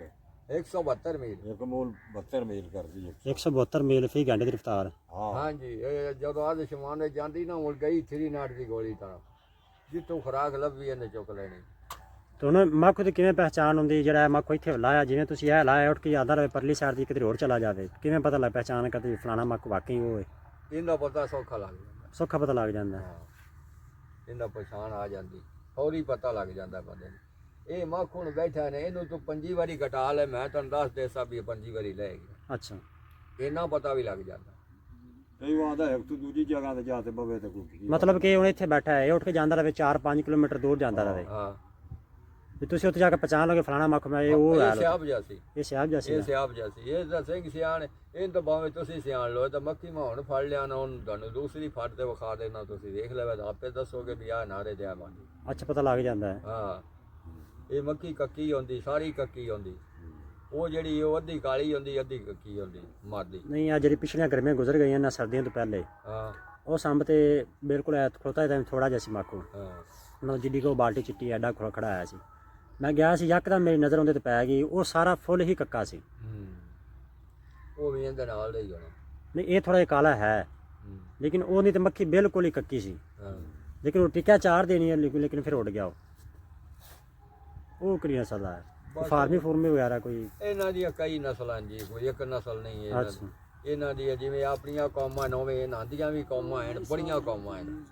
172 ਮੀਲ। ਇੱਕ ਮੂਲ 72 ਮੀਲ ਕਰਦੀ ਹੈ। 172 ਮੀਲ ਫੀ ਘੰਟੇ ਦੀ ਰਫ਼ਤਾਰ। ਹਾਂ ਹਾਂਜੀ ਇਹ ਜਦੋਂ ਆਦ ਸ਼ਮਾਨੇ ਜਾਂਦੀ ਨਾ, ਹੁਣ ਗਈ 3 ਨਾਟ ਦੀ ਗੋਲੀ ਤਰ੍ਹਾਂ, ਜਿੱਥੋਂ ਖੁਰਾਕ ਲੱਭੀ ਇਹਨੇ ਚੁੱਕ ਲੈਣੀ। ਤੇ ਹੁਣ ਮਾਖੂ ਦੀ ਕਿਵੇਂ ਪਹਿਚਾਣ ਹੁੰਦੀ? ਜਿਹੜਾ ਮਾਖੂ ਇੱਥੇ ਲਾਇਆ, ਜਿਵੇਂ ਤੁਸੀਂ ਇਹ ਲਾਇਆ ਉੱਠ ਕੇ ਯਾਦ ਰਹੇ ਪਰਲੀ ਸਾਈਡ ਦੀ ਕਿਤੇ ਹੋਰ ਚਲਾ ਜਾਵੇ, ਕਿਵੇਂ ਪਤਾ ਲੱਗ ਪਹਿਚਾਣ ਕਰਦੇ ਫਲਾਣਾ ਮਾਖੂ ਵਾਕਈ ਉਹ ਹੈ? ਇਹਦਾ ਪਤਾ ਸੌਖਾ ਲੱਗ ਜਾਂਦਾ। ਸੌਖਾ ਪਤਾ ਲੱਗ ਜਾਂਦਾ। ਹਾਂ ਇਹਦਾ ਪਛਾਣ ਆ ਜਾਂਦੀ, ਫੌਰੀ ਪਤਾ ਲੱਗ ਜਾਂਦਾ ਬੰਦੇ ਨੂੰ। ਇਹ ਮਾਖੂਣ ਬੈਠਾ ਨੇ, ਇਹਨੂੰ ਤੂੰ 5 ਵਾਰੀ ਘਟਾ ਲੈ, ਮੈਂ ਤੈਨੂੰ ਦੱਸ ਦੇ ਸਭ ਇਹ 5 ਵਾਰੀ ਲੈ ਗਿਆ। ਅੱਛਾ ਇਹਨਾਂ ਪਤਾ ਵੀ ਲੱਗ ਜਾਂਦਾ। ਇਹ ਆਉਂਦਾ ਇੱਕ ਤੋਂ ਦੂਜੀ ਜਗ੍ਹਾ ਤੇ ਜਾ ਤੇ ਬਵੇ ਤੇ ਕੋਈ ਮਤਲਬ ਕਿ ਹੁਣ ਇੱਥੇ ਬੈਠਾ ਹੈ, ਇਹ ਉੱਠ ਕੇ ਜਾਂਦਾ ਰਹੇ 4-5 ਕਿਲੋਮੀਟਰ ਦੂਰ ਜਾਂਦਾ ਰਹੇ, ਹਾਂ ਤੇ ਤੁਸੀਂ ਉੱਥੇ ਜਾ ਕੇ ਪਛਾਣ ਲਓਗੇ ਫਲਾਣਾ ਮਾਖੂ ਮੈਂ ਇਹ ਉਹ ਇਹ ਹੈ। ਸਿਆਬ ਜਾਸੀ, ਇਹ ਸਿਆਬ ਇਹ ਜੈਸੀ ਸਿਆਬ ਜਾਸੀ, ਇਹ ਤਾਂ ਸਿੰਘ ਸਿਆਣ। ਇਹ ਤਾਂ ਭਾਵੇਂ ਤੁਸੀਂ ਸਿਆਣ ਲਓ, ਤਾਂ ਮੱਖੀ ਮੈਂ ਹੁਣ ਫੜ ਲਿਆ ਨਾ, ਉਹਨੂੰ ਤੁਹਾਨੂੰ ਦੂਸਰੀ ਫੜ ਤੇ ਵਿਖਾ ਦੇਣਾ, ਤੁਸੀਂ ਦੇਖ ਲੈਵੇ ਤਾਂ ਆਪੇ ਦੱਸੋਗੇ ਵੀ ਆਹ ਨਾਰੇ ਦਿਆ ਮਾਨੀ। ਅੱਛਾ ਪਤਾ ਲੱਗ ਜਾਂਦਾ ਹੈ। ਹਾਂ ਇਹ ਮੱਖੀ ਕੱਕੀ ਹੁੰਦੀ, ਸਾਰੀ ਕੱਕੀ ਹੁੰਦੀ। ਉਹ ਜਿਹੜੀ ਉਹ ਅੱਧੀ ਕਾਲੀ ਹੁੰਦੀ, ਅੱਧੀ ਕੱਕੀ ਹੁੰਦੀ ਮਾਰਦੀ। ਨਹੀਂ ਆ ਜਿਹੜੀ ਪਿਛਲੀਆਂ ਗਰਮੀਆਂ ਗੁਜ਼ਰ ਗਈਆਂ ਨਾ, ਸਰਦੀਆਂ ਤੋਂ ਪਹਿਲੇ ਹਾਂ ਉਹ ਸੰਬ ਤੇ ਬਿਲਕੁਲ ਐ ਖਲੋਤਾ ਤਾਂ ਥੋੜਾ ਜਿਹਾ ਸੀ ਮਾਖੂ, ਹਾਂ ਉਹਨਾਂ ਜਿੱਡੀ ਕੋ ਬਾਲਟੀ ਚਿੱਟੀ ਐਡਾ ਖੜਾ ਆਇਆ ਸੀ। ਮੈਂ ਗਿਆ ਸੀ ਯਕਦਮ ਮੇਰੀ ਨਜ਼ਰ ਉਹਦੇ ਤੇ ਪੈ ਗਈ, ਉਹ ਸਾਰਾ ਫੁੱਲ ਹੀ ਕੱਕਾ ਸੀ। ਉਹ ਵੀ ਇਹਦੇ ਨਾਲ ਦਾ ਹੀ ਹੋਣਾ। ਨਹੀਂ ਇਹ ਥੋੜਾ ਜਿਹਾ ਕਾਲਾ ਹੈ, ਲੇਕਿਨ ਉਹ ਨਹੀਂ ਤੇ ਮੱਖੀ ਬਿਲਕੁਲ ਹੀ ਕੱਕੀ ਸੀ। ਹਾਂ ਲੇਕਿਨ ਉਹ ਟਿੱਕਾ ਚਾਰ ਦੇਣੀ ਹੈ, ਲੇਕਿਨ ਫਿਰ ਉੱਡ ਗਿਆ ਉਹ ਕਿਹੜੀ ਨਸਲ ਹੈ? ਫਾਰਮੀ ਫੂਰਮੀ ਵਗੈਰਾ ਕੋਈ? ਇਹਨਾਂ ਦੀਆਂ ਕਈ ਨਸਲਾਂ ਜੀ, ਕੋਈ ਇੱਕ ਨਸਲ ਨਹੀਂ ਹੈ ਇਹਨਾਂ ਦੀ। ਅੱਛਾ ਇਹਨਾਂ ਦੀਆਂ ਜਿਵੇਂ ਆਪਣੀਆਂ ਕੌਮਾਂ ਨਵੇਂ ਇਹਨਾਂ ਦੀਆਂ ਵੀ ਕੌਮਾਂ ਹਨ, ਬੜੀਆਂ ਕੌਮਾਂ ਹਨ।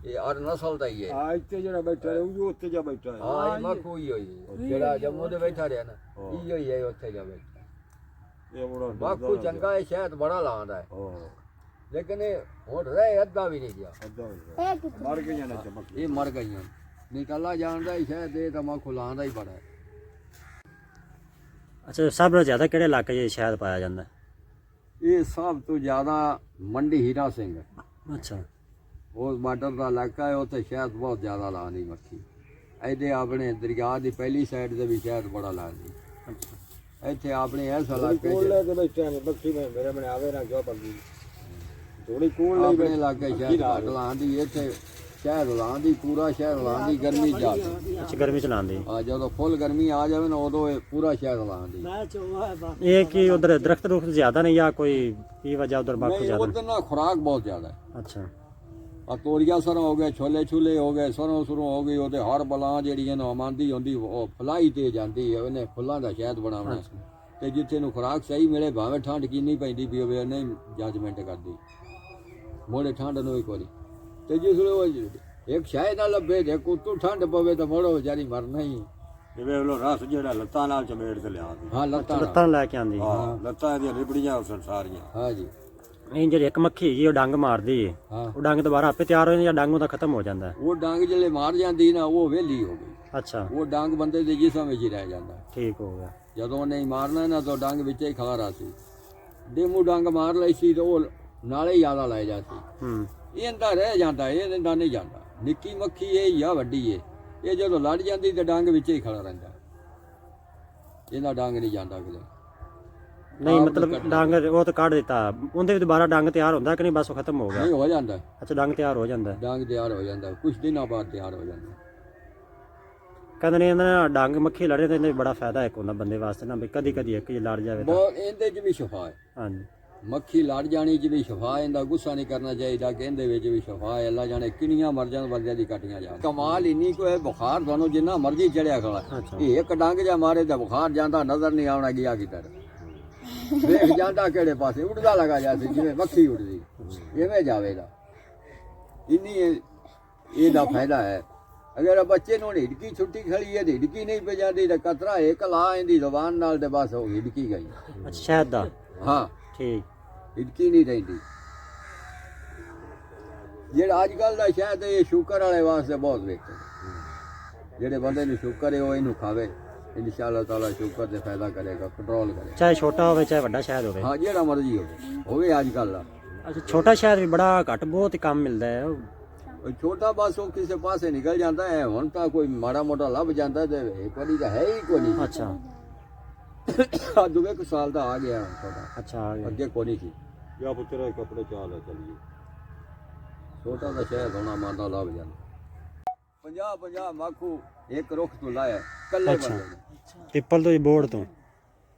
ਇਹ ਹਰ ਨਸਲ ਦਾ ਹੀ ਹੈ। ਆ ਇੱਥੇ ਜਿਹੜਾ ਬੈਠਾ ਰਿਹਾ ਉਹ ਉੱਥੇ ਜਾ ਬੈਠਾ ਹੈ। ਹਾਂ ਇਹ ਮਾਖੂ ਹੀ ਹੋਈ ਹੈ। ਜਿਹੜਾ ਜੰਮੂ ਦੇ ਬੈਠਾ ਰਿਹਾ ਨਾ, ਇਹੋ ਹੀ ਹੈ ਉੱਥੇ ਜਾ ਬੈਠਾ। ਇਹ ਬੜਾ ਮਾਖੂ ਚੰਗਾ ਹੈ, ਸ਼ਾਇਦ ਬੜਾ ਲਾਉਂਦਾ ਹੈ, ਹਾਂ ਲੇਕਿਨ ਇਹ ਹੁਣ ਰਹਿ ਅੱਧਾ ਵੀ ਨਹੀਂ ਗਿਆ। ਅੱਧਾ ਹੋ ਗਿਆ। ਇਹ ਕਿੱਥੇ ਮਰ ਗਈਆਂ ਨੇ ਚਮਕ। ਇਹ ਮਰ ਗਈਆਂ, ਨਹੀਂ ਕੱਲਾ ਜਾਣਦਾ ਹੀ ਸ਼ਾਇਦ ਇਹ ਤਾਂ ਮਾਖੂ ਲਾਉਂਦਾ ਹੀ ਬੜਾ ਹੈ। ਅੱਛਾ ਸਭ ਨਾਲੋਂ ਜ਼ਿਆਦਾ ਕਿਹੜੇ ਇਲਾਕੇ 'ਚ ਸ਼ਾਇਦ ਪਾਇਆ ਜਾਂਦਾ? ਇਹ ਸਭ ਤੋਂ ਜ਼ਿਆਦਾ ਮੰਡੀ ਹੀਰਾ ਸਿੰਘ ਹੈ। ਅੱਛਾ ਉਹ ਬਾਰਡਰ ਦਾ ਇਲਾਕਾ ਹੈ, ਉੱਥੇ ਸ਼ਾਇਦ ਬਹੁਤ ਜ਼ਿਆਦਾ ਲਾਉਂਦੀ ਮੱਖੀ। ਇਹਦੇ ਆਪਣੇ ਦਰਿਆ ਦੀ ਪਹਿਲੀ ਸਾਈਡ ਤੇ ਵੀ ਸ਼ਾਇਦ ਬੜਾ ਲਾਉਂਦੀ। ਇੱਥੇ ਆਪਣੇ ਇਸ ਇਲਾਕੇ ਕੋਲ 'ਚ ਲੈ ਕੇ ਬੈਠਾ ਨੇ ਬੱਕੀ ਮੈਂ ਮੇਰੇ ਮਨੇ ਆਵੇ ਨਾ ਕਿਉਂ ਪੱਗੀ ਥੋੜੀ ਕੋਲ ਆਪਣੇ ਇਲਾਕੇ ਸ਼ਾਇਦ ਘੱਟ ਲਾਉਂਦੀ। ਇੱਥੇ ਸ਼ਹਿਦ ਲਾਉਂਦੀ ਪੂਰਾ ਸ਼ਹਿਦ ਲਾਉਂਦੀ ਗਰਮੀ ਜਾ ਕੇ ਅੱਛਾ ਗਰਮੀ ਚ ਲਾਉਂਦੇ ਆ ਜਦੋਂ ਫੁੱਲ ਗਰਮੀ ਆ ਜਾਵੇ ਨਾ ਉਦੋਂ ਇਹ ਪੂਰਾ ਸ਼ਹਿਦ ਲਾਉਂਦੀ ਇਹ ਕਿ ਉਧਰ ਦਰਖਤ ਰੁਖਤ ਜ਼ਿਆਦਾ ਨਹੀਂ ਜਾਂ ਕੋਈ ਕੀ ਵਜ੍ਹਾ ਉਧਰ ਬਾਕੂ ਨਹੀਂ ਜ਼ਿਆਦਾ ਉਧਰ ਨਾ ਖੁਰਾਕ ਬਹੁਤ ਜ਼ਿਆਦਾ ਹੈ ਅੱਛਾ ਆ ਤੋਰੀਆ ਸਰੋਂ ਹੋ ਗਏ ਛੋਲੇ ਛੁਲੇ ਹੋ ਗਏ ਸਰੋਂ ਸੁਰੋਂ ਹੋ ਗਈ ਉਹਦੇ ਹਰ ਬਲਾਂ ਜਿਹੜੀਆਂ ਨਾ ਆਮੰਦੀ ਹੁੰਦੀ ਉਹ ਫਲਾਈ ਤੇ ਜਾਂਦੀ ਹੈ ਉਹਨੇ ਫੁੱਲਾਂ ਦਾ ਸ਼ਹਿਦ ਬਣਾਉਣਾ ਤੇ ਜਿੱਥੇ ਨੂੰ ਖੁਰਾਕ ਸਹੀ ਮਿਲੇ ਭਾਵੇਂ ਠੰਡ ਕਿੰਨੀ ਪੈਂਦੀ ਵੀ ਹੋਵੇ ਨਹੀਂ ਜੱਜਮੈਂਟ ਕਰਦੀ ਮੋੜੇ ਠੰਡ ਨੂੰ ਇੱਕ ਵਾਰੀ ਤੇ ਜਿਸ ਵੇਲੇ ਉਹ ਇੱਕ ਸ਼ਾਇਦ ਨਾ ਲੱਭੇ ਤੇ ਕੁੱਤੂ ਠੰਡ ਪਵੇ ਤਾਂ ਮੋੜੋ ਵਿਚਾਰੀ ਮਰਨਾ ਹੀ ਜਿਵੇਂ ਉਹ ਰਸ ਜਿਹੜਾ ਲੱਤਾਂ ਨਾਲ ਚਮੇੜ ਤੇ ਲਿਆਉਂਦੀ। ਹਾਂ ਲੱਤਾਂ ਨਾਲ। ਲੱਤਾਂ ਲੈ ਕੇ ਆਂਦੀ ਹਾਂ ਲੱਤਾਂ ਦੀਆਂ ਰਿਬੜੀਆਂ ਉਸਨ ਸਾਰੀਆਂ। ਹਾਂ ਜੀ ਨਹੀਂ ਜਿਹੜੀ ਇੱਕ ਮੱਖੀ ਹੈਗੀ ਉਹ ਡੰਗ ਮਾਰਦੀ ਹੈ ਹਾਂ ਉਹ ਡੰਗ ਦੁਬਾਰਾ ਆਪੇ ਤਿਆਰ ਹੋ ਜਾਂਦਾ ਜਾਂ ਡੰਗ ਉਹਦਾ ਖਤਮ ਹੋ ਜਾਂਦਾ ਹੈ? ਉਹ ਡੰਗ ਜਿਹੜੇ ਮਾਰ ਜਾਂਦੀ ਨਾ ਉਹ ਵਿਹਲੀ ਹੋ ਗਈ ਅੱਛਾ ਉਹ ਡੰਗ ਬੰਦੇ ਦੇ ਜਿਸਮ ਵਿੱਚ ਹੀ ਰਹਿ ਜਾਂਦਾ ਠੀਕ ਹੋ ਗਿਆ ਜਦੋਂ ਨਹੀਂ ਮਾਰਨਾ ਨਾ ਤਾਂ ਡੰਗ ਵਿੱਚ ਹੀ ਖਲਾਰਾ ਸੀ ਡੇਮੂ ਡੰਗ ਮਾਰ ਲਈ ਸੀ ਤੇ ਉਹ ਨਾਲੇ ਜ਼ਿਆਦਾ ਲੈ ਜਾਂਦੀ ਹੂੰ ਇਹ ਅੰਦਰ ਰਹਿ ਜਾਂਦਾ ਇਹ ਅੰਦਰ ਨਹੀਂ ਜਾਂਦਾ ਨਿੱਕੀ ਮੱਖੀ ਇਹ ਜਾਂ ਵੱਡੀ ਇਹ ਜਦੋਂ ਲੜ ਜਾਂਦੀ ਤੇ ਡੰਗ ਵਿੱਚ ਹੀ ਖੜਾ ਰਹਿੰਦਾ ਇਹਦਾ ਡੰਗ ਨਹੀਂ ਜਾਂਦਾ ਕਿਤੇ ਨਹੀਂ ਮਤਲਬ ਡੰਗ ਉਹ ਤਾਂ ਕੱਢ ਦਿੱਤਾ ਉਹਦੇ ਵੀ ਦੁਬਾਰਾ ਡੰਗ ਤਿਆਰ ਹੁੰਦਾ ਕਿ ਨਹੀਂ ਬਸ ਉਹ ਖਤਮ ਹੋ ਗਿਆ ਨਹੀਂ ਹੋ ਜਾਂਦਾ ਅੱਛਾ ਡੰਗ ਤਿਆਰ ਹੋ ਜਾਂਦਾ ਹੈ। ਡੰਗ ਤਿਆਰ ਹੋ ਜਾਂਦਾ ਕੁਝ ਦਿਨਾਂ ਬਾਅਦ ਤਿਆਰ ਹੋ ਜਾਂਦਾ ਕਹਿੰਦੇ ਨੇ ਇਹਨਾਂ ਨਾਲ ਡੰਗ ਮੱਖੀ ਲੜੇ ਤੇ ਇਹਦੇ ਬੜਾ ਫਾਇਦਾ ਇੱਕ ਹੁੰਦਾ ਬੰਦੇ ਵਾਸਤੇ ਨਾ ਵੀ ਕਦੀ ਕਦੀ ਇੱਕ ਜੇ ਲੜ ਜਾਵੇ ਤਾਂ ਬਹੁਤ ਇਹਦੇ 'ਚ ਵੀ ਸ਼ਫਾ ਹੈ ਹਾਂਜੀ ਮੱਖੀ ਲੜ ਜਾਣੀ 'ਚ ਵੀ ਸ਼ਫਾ ਹੈ ਇਹਦਾ ਗੁੱਸਾ ਨਹੀਂ ਕਰਨਾ ਚਾਹੀਦਾ ਕਿ ਇਹਦੇ ਵਿੱਚ ਵੀ ਸ਼ਫਾ ਹੈ ਅੱਲਾ ਜਾਣੇ ਕਿੰਨੀਆਂ ਮਰ ਜਾਣ ਬੰਦਿਆਂ ਦੀ ਕੱਟੀਆਂ ਜਾਣ ਕਮਾਲ ਇੰਨੀ ਕੋਈ ਬੁਖਾਰ ਤੁਹਾਨੂੰ ਜਿੰਨਾ ਮਰਜ਼ੀ ਚੜਿਆ ਖੜਾ ਅੱਛਾ ਇਹ ਇੱਕ ਡੰਗ ਜਾਂ ਮਾਰੇ ਤਾਂ ਬੁਖਾਰ ਜਾਂਦਾ ਨਜ਼ਰ ਨਹੀਂ ਆਉਣਾ ਗਿਆ ਕਿਧਰ ਵੇਖ ਜਾਂਦਾ ਕਿਹੜੇ ਪਾਸੇ ਉੱਡਦਾ ਲਗਾ ਜਾਂਦੀ ਜਿਵੇਂ ਮੱਖੀ ਉੱਡਦੀ ਐਵੇਂ ਜਾਵੇਗਾ ਇੰਨੀ ਇਹਦਾ ਫਾਇਦਾ ਹੈ ਅਗਰ ਬੱਚੇ ਨੂੰ ਹਿੜਕੀ ਛੁੱਟੀ ਖੜੀ ਹੈ ਹਿੜਕੀ ਨਹੀਂ ਪੈ ਜਾਂਦੀ ਤਾਂ ਕਤਰਾ ਇੱਕ ਲਾ ਇਹਦੀ ਜ਼ੁਬਾਨ ਨਾਲ ਤੇ ਬਸ ਉਹ ਹਿੜਕੀ ਗਈ ਅੱਛਾ ਸ਼ਹਿਦ ਦਾ ਹਾਂ ਠੀਕ ਹਿੜਕੀ ਨਹੀਂ ਰਹਿੰਦੀ ਜਿਹੜਾ ਅੱਜ ਕੱਲ ਦਾ ਸ਼ਹਿਦ ਇਹ ਸ਼ੂਗਰ ਵਾਲੇ ਵਾਸਤੇ ਬਹੁਤ ਵੇਖਦੇ ਜਿਹੜੇ ਬੰਦੇ ਨੂੰ ਸ਼ੂਗਰ ਹੈ ਉਹ ਇਹਨੂੰ ਖਾਵੇ ਇਨਸ਼ਾਅੱਲਾ ਤਾਲਾ ਸ਼ੂਗਰ ਦੇ ਫਾਇਦਾ ਕਰੇਗਾ ਕੰਟਰੋਲ ਕਰੇਗਾ ਚਾਹੇ ਛੋਟਾ ਹੋਵੇ ਚਾਹੇ ਵੱਡਾ ਸ਼ਹਿਦ ਹੋਵੇ ਹਾਂ ਜਿਹੜਾ ਮਰਜ਼ੀ ਹੋਵੇ ਅੱਜ ਕੱਲ ਦਾ ਅੱਛਾ ਛੋਟਾ ਸ਼ਹਿਦ ਵੀ ਬੜਾ ਘੱਟ ਬਹੁਤ ਹੀ ਕਮ ਮਿਲਦਾ ਹੈ ਉਹ ਛੋਟਾ ਬਸ ਉਹ ਕਿਸੇ ਪਾਸੇ ਨਿਕਲ ਜਾਂਦਾ ਹੈ ਹੁਣ ਤਾਂ ਕੋਈ ਮਾੜਾ ਮੋਟਾ ਲੱਭ ਜਾਂਦਾ ਤੇ ਇੱਕ ਵਾਰੀ ਤਾਂ ਹੈ ਹੀ ਕੋਈ ਨਹੀਂ ਅੱਛਾ ਦੂਵੇ ਕੁ ਸਾਲ ਦਾ ਆ ਗਿਆ ਹੁਣ ਛੋਟਾ ਅੱਛਾ ਆ ਗਿਆ ਅੱਗੇ ਕੋਈ ਨਹੀਂ ਸੀ ਜਾਂ ਪੁੱਤਰਾ ਕੱਪੜੇ ਚਾਲ ਚਲੀਏ ਛੋਟਾ ਦਾ ਸ਼ਹਿਰ ਹੋਣਾ ਮਾਦਾ ਲੱਭ ਜਾਂਦਾ 50 ਮਾਖੂ ਇੱਕ ਰੁੱਖ ਤੋਂ ਲਾਇਆ ਕੱਲੇ ਅੱਛਾ। ਬੰਦੇ ਨੇ ਪਿੱਪਲ ਤੋਂ ਬੋਰਡ ਤੋਂ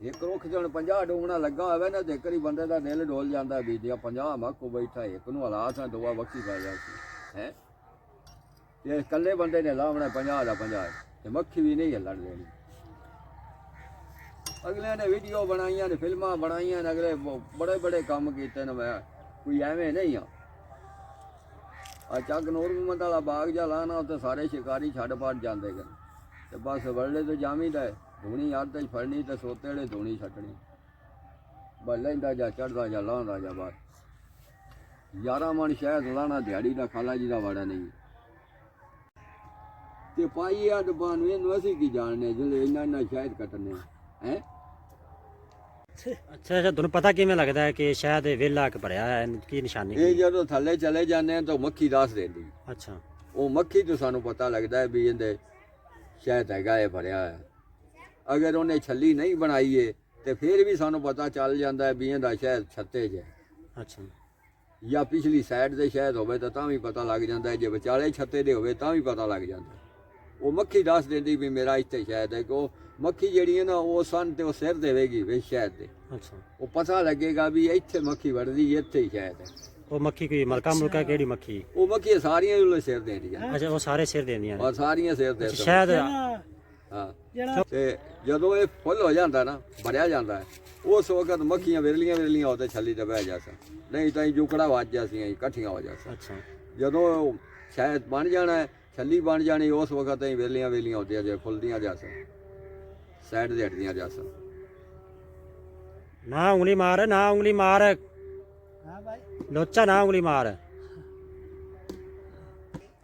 ਇੱਕ ਰੁੱਖ ਤੇ 50 ਡੂੰਗਣਾ ਲੱਗਾ ਹੋਵੇ ਨਾ ਤੇ ਕਰੀ ਬੰਦੇ ਦਾ ਦਿਲ ਡੋਲ ਜਾਂਦਾ ਵੀ ਜੇ 50 ਮਾਖੂ ਬੈਠਾ ਇੱਕ ਨੂੰ ਹਾਲਾਤ ਆ ਦੁਆ ਵਕਤੀ ਪੈ ਜਾਂਦੀ ਹੈ ਤੇ ਕੱਲੇ ਬੰਦੇ ਨੇ ਲਾਉਣਾ 50 ਦਾ 50 ਤੇ ਮੱਖੀ ਵੀ ਨਹੀਂ ਹੱਲਣ ਦੇਣੀ ਅਗਲੇ ਨੇ ਵੀਡੀਓ ਬਣਾਈਆਂ ਨੇ ਫਿਲਮਾਂ ਬਣਾਈਆਂ ਨੇ ਅਗਲੇ ਬੜੇ ਕੰਮ ਕੀਤੇ ਨੇ ਮੈਂ ਕੋਈ ਐਵੇਂ ਨਹੀਂ ਆ ਚੱਕ ਨੂਰ ਮੁਹੰਮਦ ਵਾਲਾ ਬਾਗ ਜਾ ਲਾਣਾ ਉੱਥੇ ਸਾਰੇ ਸ਼ਿਕਾਰੀ ਛੱਡ ਪਾਟ ਜਾਂਦੇ ਗਏ ਤੇ ਬਸ ਵਰਲੇ ਤੋਂ ਜਾਮੀਦਾ ਧੂਣੀ ਹੱਥ 'ਚ ਫੜਨੀ ਤੇ ਸੋਤੇ ਵਾਲੇ ਧੂਣੀ ਛੱਡਣੀ ਬਸ ਲੈਂਦਾ ਜਾਂ ਚੜਦਾ ਜਾਂ ਲਾਉਂਦਾ ਜਾਂ ਬਾਹਰ 11 ਮਣ ਸ਼ਹਿਦ ਲਾਣਾ ਦਿਹਾੜੀ ਦਾ ਖਾਲਾ ਜੀ ਦਾ ਵਾੜਾ ਨਹੀਂ ਤੇ ਪਾਈ ਆ ਡੱਬਾ ਨੂੰ ਇਹਨੂੰ ਅਸੀਂ ਕੀ ਜਾਣਨੇ ਜਿਹੜੇ ਇੰਨਾ ਸ਼ਹਿਦ ਕੱਟਣੇ ਹੈ ਅੱਛਾ ਤੁਹਾਨੂੰ ਪਤਾ ਕਿਵੇਂ ਲੱਗਦਾ ਹੈ ਕਿ ਸ਼ਹਿਦ ਇਹ ਵਿਹਲਾ ਕਿ ਭਰਿਆ ਹੈ ਇਹਨੂੰ ਕੀ ਨਿਸ਼ਾਨੀ ਇਹ ਜਦੋਂ ਥੱਲੇ ਚਲੇ ਜਾਂਦੇ ਆ ਤਾਂ ਮੱਖੀ ਦੱਸ ਦਿੰਦੀ ਅੱਛਾ ਉਹ ਮੱਖੀ ਤੋਂ ਸਾਨੂੰ ਪਤਾ ਲੱਗਦਾ ਹੈ ਵੀ ਇਹਦੇ ਸ਼ਹਿਦ ਹੈਗਾ ਇਹ ਭਰਿਆ ਹੈ ਅਗਰ ਉਹਨੇ ਛੱਲੀ ਨਹੀਂ ਬਣਾਈ ਏ ਤੇ ਫਿਰ ਵੀ ਸਾਨੂੰ ਪਤਾ ਚੱਲ ਜਾਂਦਾ ਹੈ ਵੀ ਇਹਦਾ ਸ਼ਹਿਦ ਛੱਤੇ 'ਚ ਹੈ ਅੱਛਾ ਜਾਂ ਪਿਛਲੀ ਸਾਈਡ ਦੇ ਸ਼ਹਿਦ ਹੋਵੇ ਤਾਂ ਵੀ ਪਤਾ ਲੱਗ ਜਾਂਦਾ ਹੈ ਜੇ ਵਿਚਾਲੇ ਛੱਤੇ ਦੇ ਹੋਵੇ ਤਾਂ ਵੀ ਪਤਾ ਲੱਗ ਜਾਂਦਾ ਉਹ ਮੱਖੀ ਦੱਸ ਦਿੰਦੀ ਵੀ ਮੇਰਾ ਇੱਥੇ ਸ਼ਹਿਦ ਹੈ ਕਿ ਉਹ ਮੱਖੀ ਜਿਹੜੀ ਹੈ ਨਾ ਉਹ ਸਨ ਤੇ ਉਹ ਸਿਰ ਦੇਵੇਗੀ ਵੇ ਸ਼ਹਿਦ ਦੇ ਅੱਛਾ ਉਹ ਪਤਾ ਲੱਗੇਗਾ ਵੀ ਇੱਥੇ ਮੱਖੀ ਵੜਦੀ ਇੱਥੇ ਹੀ ਸ਼ਹਿਦ ਹੈ ਉਹ ਮੱਖੀ ਕੋਈ ਮਲਕਾ ਮੁਲਕਾ ਕਿਹੜੀ ਮੱਖੀ ਉਹ ਮੱਖੀ ਸਾਰੀਆਂ ਉਹਲੇ ਸਿਰ ਦੇਣੀਆਂ ਅੱਛਾ ਉਹ ਸਾਰੇ ਸਿਰ ਦਿੰਦੀਆਂ ਨੇ ਔਰ ਸਾਰੀਆਂ ਸਿਰ ਦੇ ਅੱਛਾ, ਸ਼ਹਿਦ ਹਾਂ ਤੇ ਜਦੋਂ ਇਹ ਫੁੱਲ ਹੋ ਜਾਂਦਾ ਨਾ ਭਰਿਆ ਜਾਂਦਾ ਹੈ ਉਸ ਵਕਤ ਮੱਖੀਆਂ ਵਿਰਲੀਆਂ ਹੋ ਤੇ ਛੱਲੀ ਤੇ ਬਹਿ ਜਾਸਾ ਨਹੀਂ ਤਾਂ ਜੁਕੜਾ ਵੱਜ ਜਾਸੀਆਂ ਇਕੱਠੀਆਂ ਹੋ ਜਾਸਾ ਅੱਛਾ ਜਦੋਂ ਸ਼ਾਇਦ ਬਣ ਜਾਣਾ ਹੈ ਛੱਲੀ ਬਣ ਜਾਣੀ ਉਸ ਵਕਤ ਹੀ ਵਿਰਲੀਆਂ ਹੁੰਦੀਆਂ ਜੇ ਫੁੱਲਦੀਆਂ ਜਾਸਾ ਸਾਈਡ ਦੇ ਹਟਦੀਆਂ ਜਾਸਾ ਨਾ ਉਂਗਲੀ ਮਾਰ ਨਾ ਉਂਗਲੀ ਮਾਰ ਹਾਂ ਭਾਈ ਲੋਚਾ ਨਾ ਉਂਗਲੀ ਮਾਰ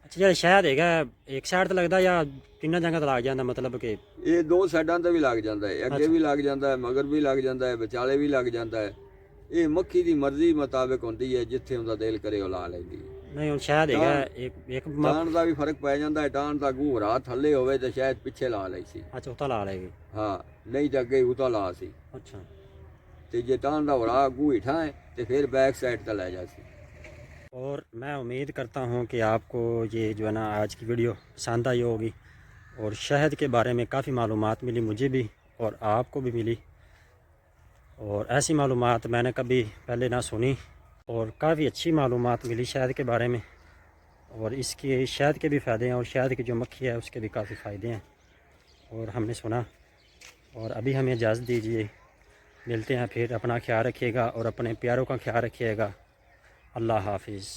ਅੱਛਾ ਜਿਹੜਾ ਸ਼ਹਿਦ ਹੈਗਾ ਇੱਕ ਸਾਈਡ ਤੇ ਲੱਗਦਾ ਜਾਂ ਕਿੰਨਾ ਜਗ੍ਹਾ ਤੇ ਲੱਗ ਜਾਂਦਾ ਮਤਲਬ ਕਿ ਇਹ ਦੋ ਸਾਈਡਾਂ ਤੇ ਵੀ ਲੱਗ ਜਾਂਦਾ ਹੈ ਅੱਗੇ ਵੀ ਲੱਗ ਜਾਂਦਾ ਹੈ ਮਗਰ ਵੀ ਲੱਗ ਜਾਂਦਾ ਹੈ ਵਿਚਾਲੇ ਵੀ ਲੱਗ ਜਾਂਦਾ ਹੈ ਇਹ ਮੱਖੀ ਦੀ ਮਰਜ਼ੀ ਮੁਤਾਬਕ ਹੁੰਦੀ ਹੈ ਜਿੱਥੇ ਉਹਦਾ ਦਿਲ ਕਰੇ ਉਹ ਲਾ ਲੈਂਦੀ ਹੈ ਨਹੀਂ ਹੁਣ ਸ਼ਹਿਦ ਹੈਗਾ ਇੱਕ ਟਾਣ ਦਾ ਵੀ ਫਰਕ ਪੈ ਜਾਂਦਾ ਹੈ ਟਾਣ ਦਾ ਗੂੰ ਰਾਤ ਥੱਲੇ ਹੋਵੇ ਤੇ ਸ਼ਾਇਦ ਪਿੱਛੇ ਲਾ ਲਈ ਸੀ ਅੱਛਾ ਉਤਾ ਲਾ ਲਏਗੀ ਹਾਂ ਨਹੀਂ ਤਾਂ ਅੱਗੇ ਉਤਾ ਲਾ ਸੀ ਅੱਛਾ ਤੇ ਜੇ ਟਾਣ ਦਾ ਵਰਾ ਗੂੰ ਹੀਠਾ ਹੈ ਤੇ ਫਿਰ ਬੈਕ ਸਾਈਡ ਤੇ ਲੈ ਜਾ ਸੀ और मैं उम्मीद करता हूँ कि आपको ये जो है ना आज की वीडियो पसंद आई होगी और शहद के बारे में काफ़ी मालूमात मिली मुझे भी और आपको भी मिली। और ऐसी मालूमात मैंने कभी पहले ना सुनी और काफ़ी अच्छी मालूमात मिली शहद के बारे में। और इसके शहद के भी फ़ायदे हैं और शहद की जो मक्खी है उसके भी काफ़ी फ़ायदे हैं और हमने सुना। और अभी हमें इजाज़त दीजिए, मिलते हैं फिर। अपना ख्याल रखिएगा और अपने प्यारों का ख्याल रखिएगा। अल्लाह हाफिज़।